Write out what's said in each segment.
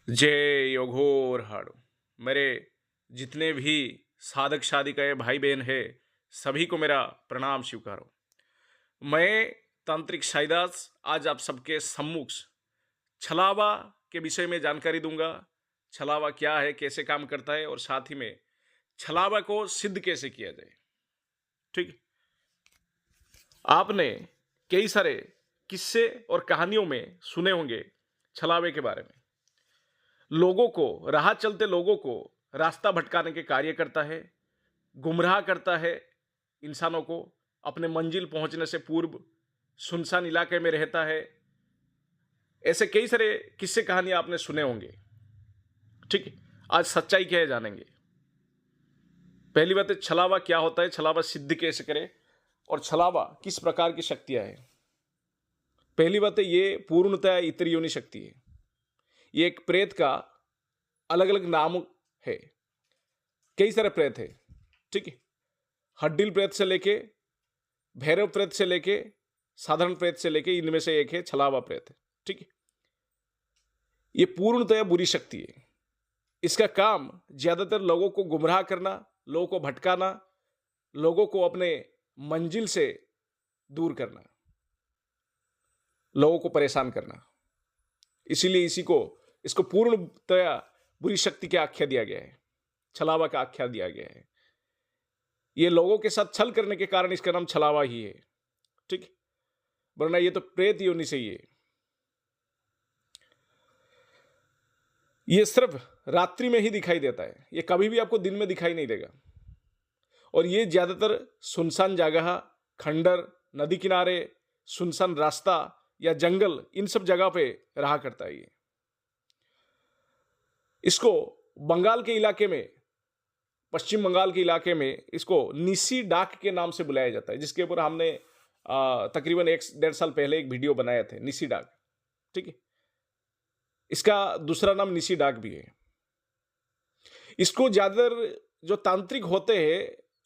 जय योगोर हाड़ो। मेरे जितने भी साधक साधिकाएं भाई बहन है, सभी को मेरा प्रणाम स्वीकारो। मैं तांत्रिक साईदास आज आप सबके सम्मुख छलावा के विषय में जानकारी दूंगा। छलावा क्या है, कैसे काम करता है और साथ ही में छलावा को सिद्ध कैसे किया जाए। ठीक। आपने कई सारे किस्से और कहानियों में सुने होंगे छलावे के बारे में। लोगों को, राह चलते लोगों को रास्ता भटकाने के कार्य करता है, गुमराह करता है, इंसानों को अपने मंजिल पहुंचने से पूर्व सुनसान इलाके में रहता है। ऐसे कई सारे किस्से कहानियां आपने सुने होंगे। ठीक है, आज सच्चाई क्या है जानेंगे। पहली बात है, छलावा क्या होता है, छलावा सिद्ध कैसे करे और छलावा किस प्रकार की शक्तियां है। पहली बात है, ये पूर्णतः इतर योनि शक्ति है। ये एक प्रेत का अलग अलग नाम है। कई सारे प्रेत है। ठीक है, हड्डिल प्रेत से लेके, भैरव प्रेत से लेके, साधारण प्रेत से लेके, इनमें से एक है छलावा प्रेत। ठीक है, ये पूर्णतया बुरी शक्ति है। इसका काम ज्यादातर लोगों को गुमराह करना, लोगों को भटकाना, लोगों को अपने मंजिल से दूर करना, लोगों को परेशान करना। इसीलिए इसको पूर्णतया बुरी शक्ति की आख्या दिया गया है, छलावा का आख्या दिया गया है। ये लोगों के साथ छल करने के कारण इसका नाम छलावा ही है। ठीक, वरना ये तो प्रेत योनि से ही है। ये सिर्फ रात्रि में ही दिखाई देता है, ये कभी भी आपको दिन में दिखाई नहीं देगा। और ये ज्यादातर सुनसान जगह, खंडर, नदी किनारे, सुनसान रास्ता या जंगल, इन सब जगह पे रहा करता है। ये इसको बंगाल के इलाके में, पश्चिम बंगाल के इलाके में इसको निसी डाक के नाम से बुलाया जाता है, जिसके ऊपर हमने तकरीबन 1-1.5 साल पहले एक वीडियो बनाए थे, निसी डाक। ठीक है, इसका दूसरा नाम निसी डाक भी है। इसको ज्यादातर जो तांत्रिक होते हैं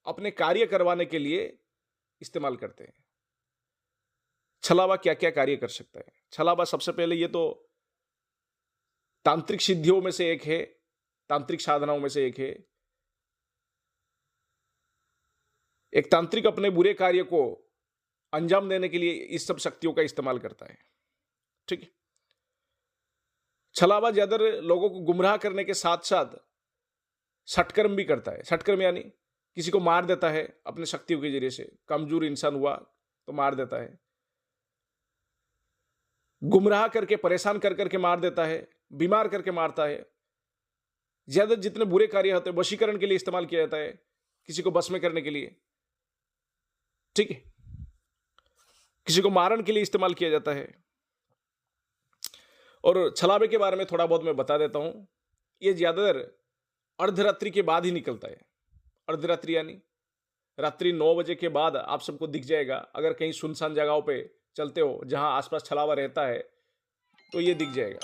अपने कार्य करवाने के लिए इस्तेमाल करते हैं। छलावा क्या क्या कार्य कर सकता है। छलावा सबसे पहले ये तो तांत्रिक सिद्धियों में से एक है, तांत्रिक साधनाओं में से एक है। एक तांत्रिक अपने बुरे कार्य को अंजाम देने के लिए इस सब शक्तियों का इस्तेमाल करता है। ठीक है, छलावा ज्यादातर लोगों को गुमराह करने के साथ साथ सटकर्म भी करता है। सटकर्म यानी किसी को मार देता है अपने शक्तियों के जरिए से। कमजोर इंसान हुआ तो मार देता है, गुमराह करके, परेशान कर करके मार देता है, बीमार करके मारता है। ज्यादा जितने बुरे कार्य होते हैं वशीकरण के लिए इस्तेमाल किया जाता है, किसी को बस में करने के लिए। ठीक है, किसी को मारने के लिए इस्तेमाल किया जाता है। और छलावे के बारे में थोड़ा बहुत मैं बता देता हूं। ये ज्यादातर अर्धरात्रि के बाद ही निकलता है। अर्धरात्रि यानी रात्रि 9 बजे के बाद आप सबको दिख जाएगा। अगर कहीं सुनसान जगहों पे चलते हो जहां आसपास छलावा रहता है तो ये दिख जाएगा,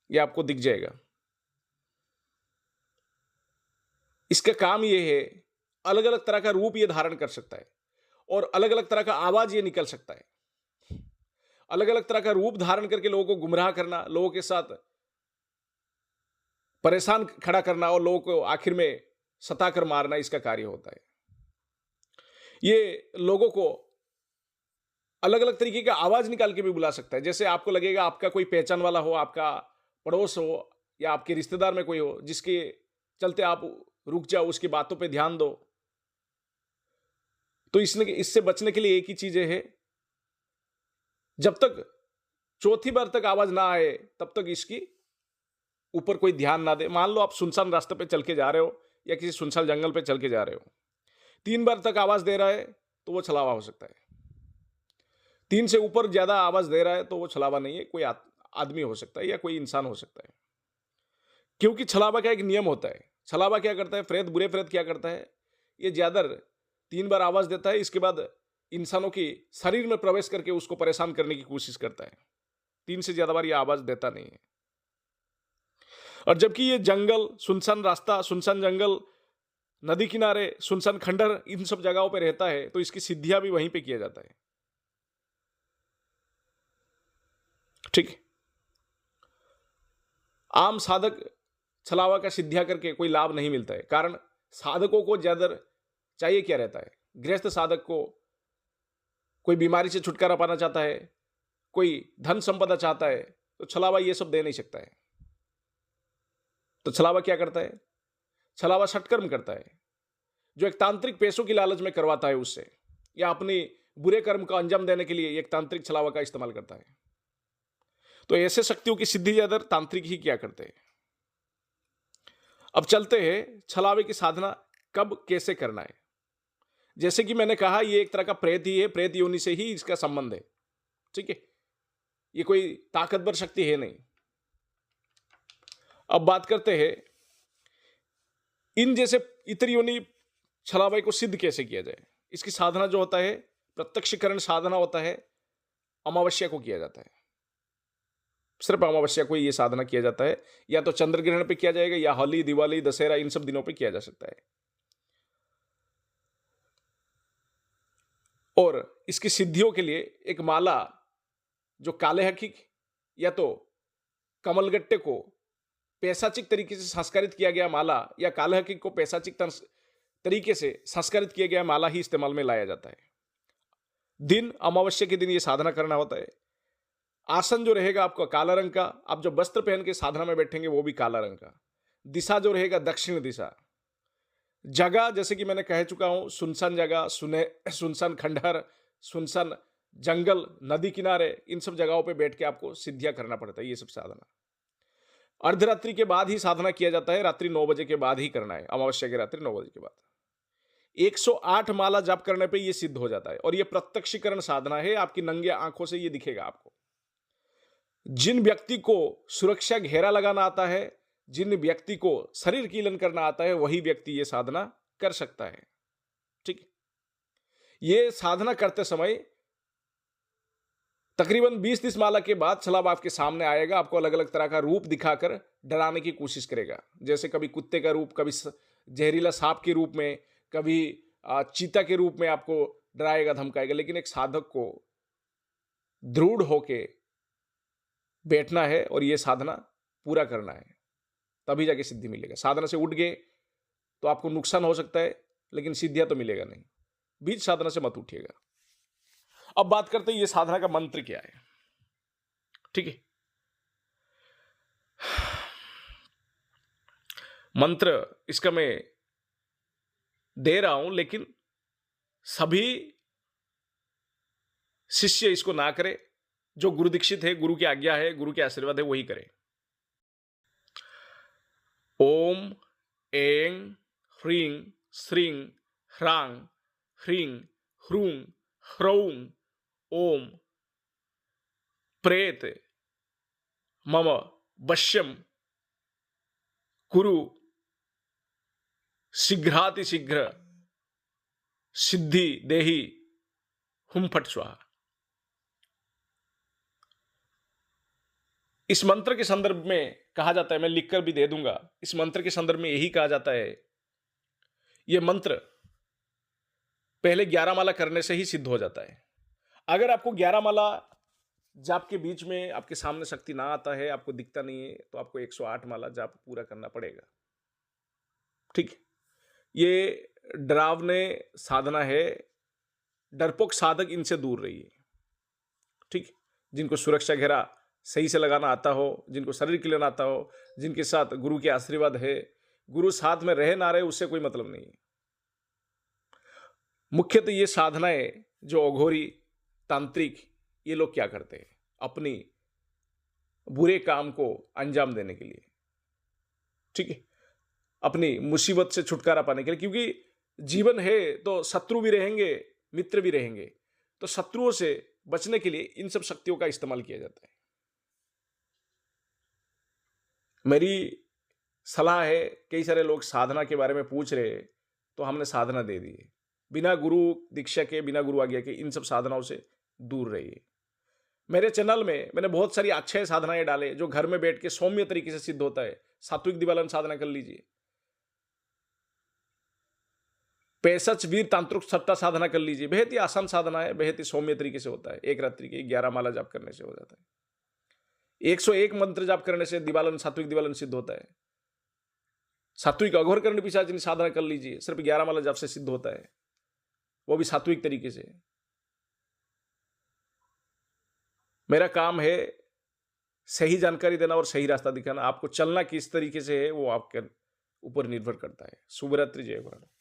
ये आपको दिख जाएगा। इसका काम ये है, अलग अलग तरह का रूप ये धारण कर सकता है और अलग अलग तरह का आवाज ये निकल सकता है। अलग अलग तरह का रूप धारण करके लोगों को गुमराह करना, लोगों के साथ परेशान खड़ा करना और लोगों को आखिर में सताकर मारना, इसका कार्य होता है। ये लोगों को अलग अलग तरीके का आवाज निकाल के भी बुला सकता है। जैसे आपको लगेगा आपका कोई पहचान वाला हो, आपका पड़ोस हो या आपके रिश्तेदार में कोई हो जिसके चलते आप रुक जाओ, उसकी बातों पे ध्यान दो। तो इससे बचने के लिए एक ही चीज है, जब तक चौथी बार तक आवाज ना आए तब तक इसकी ऊपर कोई ध्यान ना दे। मान लो आप सुनसान रास्ते पे चल के जा रहे हो या किसी सुनसान जंगल पे चल के जा रहे हो, 3 बार तक आवाज दे रहा है तो वो छलावा हो सकता है। 3 से ऊपर ज्यादा आवाज दे रहा है तो वो छलावा नहीं है, कोई आदमी हो सकता है या कोई इंसान हो सकता है। क्योंकि छलावा का एक नियम होता है। छलावा क्या करता है, प्रेत, बुरे प्रेत क्या करता है, ये ज्यादा 3 बार आवाज देता है, इसके बाद इंसानों की शरीर में प्रवेश करके उसको परेशान करने की कोशिश करता है। 3 से ज्यादा बार ये आवाज देता नहीं है। और जबकि ये जंगल, सुनसान रास्ता, सुनसान जंगल, नदी किनारे, सुनसान खंडर, इन सब जगहों पे रहता है तो इसकी सिद्धियां भी वहीं पे किया जाता है। ठीक है, आम साधक छलावा का सिद्धियां करके कोई लाभ नहीं मिलता है। कारण साधकों को ज्यादा चाहिए क्या रहता है। गृहस्थ साधक को कोई बीमारी से छुटकारा पाना चाहता है, कोई धन संपदा चाहता है, तो छलावा ये सब दे नहीं सकता है। तो छलावा क्या करता है? छलावा सत्कर्म करता है, जो एक तांत्रिक पैसों की लालच में करवाता है उससे, या अपनी बुरे कर्म का अंजाम देने के लिए एक तांत्रिक छलावा का इस्तेमाल करता है। तो ऐसे शक्तियों की सिद्धि ज्यादा तांत्रिक ही क्या करते हैं। अब चलते हैं छलावे की साधना कब कैसे करना है। जैसे कि मैंने कहा, ये एक तरह का प्रेत ही है, प्रेत योनि से ही इसका संबंध है। ठीक है, ये कोई ताकतवर शक्ति है नहीं। अब बात करते हैं इन जैसे इतर योनि छलावे को सिद्ध कैसे किया जाए। इसकी साधना जो होता है, प्रत्यक्षीकरण साधना होता है, अमावस्या को किया जाता है। सिर्फ अमावस्या को ये साधना किया जाता है, या तो चंद्र ग्रहण पे किया जाएगा, या होली, दिवाली, दशहरा, इन सब दिनों पे किया जा सकता है। और इसकी सिद्धियों के लिए एक माला, जो काले हकीक या तो कमलगट्टे को पैसाचिक तरीके से संस्कारित किया गया माला, या काले हकीक को पैसाचिक तरीके से संस्कारित किया गया माला ही इस्तेमाल में लाया जाता है। दिन अमावस्या के दिन ये साधना करना होता है। आसन जो रहेगा आपका काला रंग का, आप जो वस्त्र पहन के साधना में बैठेंगे वो भी काला रंग का। दिशा जो रहेगा दक्षिण दिशा। जगह जैसे कि मैंने कह चुका हूं, सुनसान जगह, सुनसान खंडहर, सुनसान जंगल, नदी किनारे, इन सब जगहों पे बैठ के आपको सिद्धियां करना पड़ता है। ये सब साधना अर्धरात्रि के बाद ही साधना किया जाता है, रात्रि 9 बजे के बाद ही करना है, अमावस्या की रात्रि 9 बजे के बाद। 108 माला जाप करने पे ये सिद्ध हो जाता है। और ये प्रत्यक्षीकरण साधना है, आपकी नंगे आंखों से ये दिखेगा आपको। जिन व्यक्ति को सुरक्षा घेरा लगाना आता है, जिन व्यक्ति को शरीर कीलन करना आता है, वही व्यक्ति ये साधना कर सकता है। ठीक, ये साधना करते समय तकरीबन 20-30 माला के बाद छलावा आपके सामने आएगा, आपको अलग अलग तरह का रूप दिखाकर डराने की कोशिश करेगा। जैसे कभी कुत्ते का रूप, कभी जहरीला सांप के रूप में, कभी चीता के रूप में आपको डराएगा, धमकाएगा। लेकिन एक साधक को दृढ़ होके बैठना है और यह साधना पूरा करना है, तभी जाके सिद्धि मिलेगा। साधना से उठ गए तो आपको नुकसान हो सकता है, लेकिन सिद्धियां तो मिलेगा नहीं। बीच साधना से मत उठिएगा। अब बात करते हैं ये साधना का मंत्र क्या है। ठीक है, मंत्र इसका मैं दे रहा हूं, लेकिन सभी शिष्य इसको ना करे। जो गुरु दीक्षित है, गुरु की आज्ञा है, गुरु के आशीर्वाद है, वही करे। ओम ऐं ह्रीं श्रीं ह्रां ह्रीं ह्रूं ह्रौं ओम प्रेत मम वश्यम कुरु शीघ्रातिशीघ्र सिद्धि देहि हुम फट स्वाहा। इस मंत्र के संदर्भ में कहा जाता है, मैं लिखकर भी दे दूंगा, इस मंत्र के संदर्भ में यही कहा जाता है, यह मंत्र पहले 11 माला करने से ही सिद्ध हो जाता है। अगर आपको 11 माला जाप के बीच में आपके सामने शक्ति ना आता है, आपको दिखता नहीं है, तो आपको 108 माला जाप पूरा करना पड़ेगा। ठीक, ये डरावने साधना है, डरपोक साधक इनसे दूर रहिए। ठीक, जिनको सुरक्षा घेरा सही से लगाना आता हो, जिनको शरीर के लिए आता हो, जिनके साथ गुरु के आशीर्वाद है, गुरु साथ में रहे ना रहे उससे कोई मतलब नहीं है। मुख्यतः ये साधनाएं जो अघोरी तांत्रिक ये लोग क्या करते हैं, अपनी बुरे काम को अंजाम देने के लिए, ठीक है, अपनी मुसीबत से छुटकारा पाने के लिए। क्योंकि जीवन है तो शत्रु भी रहेंगे, मित्र भी रहेंगे, तो शत्रुओं से बचने के लिए इन सब शक्तियों का इस्तेमाल किया जाता है। मेरी सलाह है, कई सारे लोग साधना के बारे में पूछ रहे हैं, तो हमने साधना दे दी है। बिना गुरु दीक्षा के, बिना गुरु आज्ञा के इन सब साधनाओं से दूर रहिए। मेरे चैनल में मैंने बहुत सारी अच्छे साधनाएं डाले जो घर में बैठ के सौम्य तरीके से सिद्ध होता है। सात्विक दिवालन साधना कर लीजिए, पैसच वीर तांत्रिक सत्ता साधना कर लीजिए, बेहद ही आसान साधना है, बेहद ही सौम्य तरीके से होता है। एक रात्रि की 11 माला जाप करने से हो जाता है। 101 मंत्र जाप करने से दिवालन, सात्विक दिवालन सिद्ध होता है। सात्विक अघोर करने पिशाचिनी साधना कर लीजिए, सिर्फ 11 माला जाप से सिद्ध होता है, वो भी सात्विक तरीके से। मेरा काम है सही जानकारी देना और सही रास्ता दिखाना। आपको चलना किस तरीके से है वो आपके ऊपर निर्भर करता है। शुभ रात्रि, जय गुरु।